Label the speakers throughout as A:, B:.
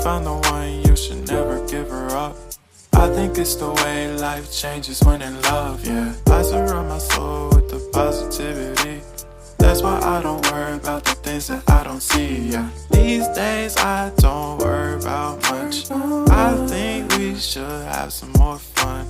A: found the one, you should never give her up. I think it's the way life changes when in love, yeah. I surround my soul with the positivity. That's why I don't worry about the things that I don't see, yeah. These days I don't worry about much. I think we should have some more fun.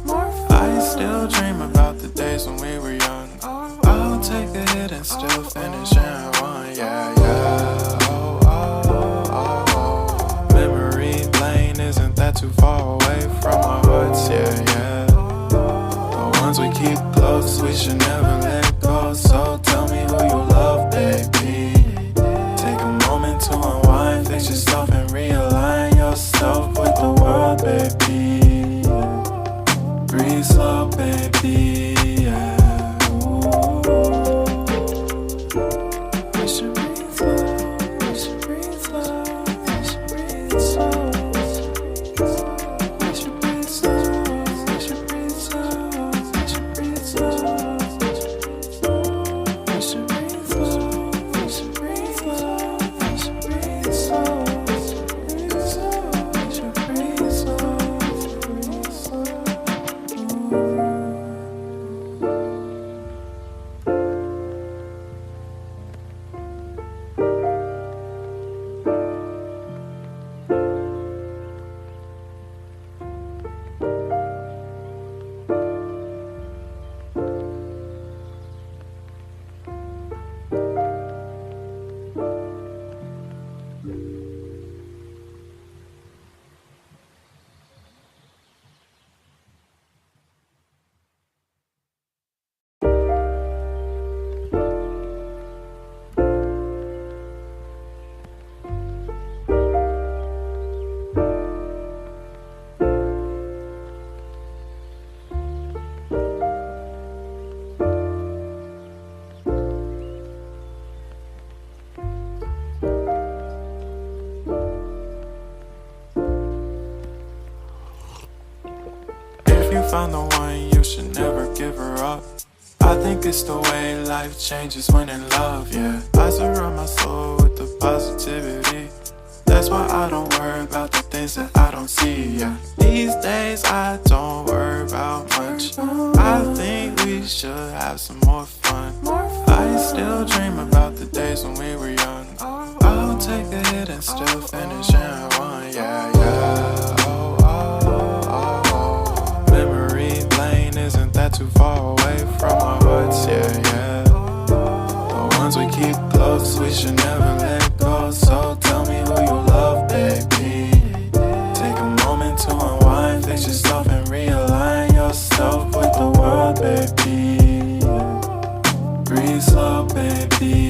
A: I still dream about the days when we were young. I'll take a hit and still finish and one, yeah, yeah. Oh, oh, oh, oh. Memory lane isn't that too far away from our hearts, yeah, yeah. The ones we keep close, we should never let go. So tell me who you love, baby. Take a moment to unwind, fix yourself and realign yourself with the world, baby. Breathe slow, baby, yeah. We should breathe slow, we should breathe slow, we should breathe slow. We should breathe slow, we should breathe slow, we should breathe slow. We should breathe slow, we should breathe slow, we should breathe slow. We should breathe slow, breathe slow. If you found the one, you should never give her up. I think it's the way life changes when in love, yeah. I surround my soul with the positivity. That's why I don't worry about the things that I don't see, yeah. These days I don't worry about much. I think we should have some more fun. I still dream about the days when we were young. I'll take a hit and still finish and one, yeah, yeah. Oh, oh, oh, oh. Memory lane isn't that too far away from our hearts, yeah, yeah. The ones we keep close, we should never let go. So tell me who you love, baby. Take a moment to unwind, fix yourself and realign yourself with the world, baby. Breathe slow, baby.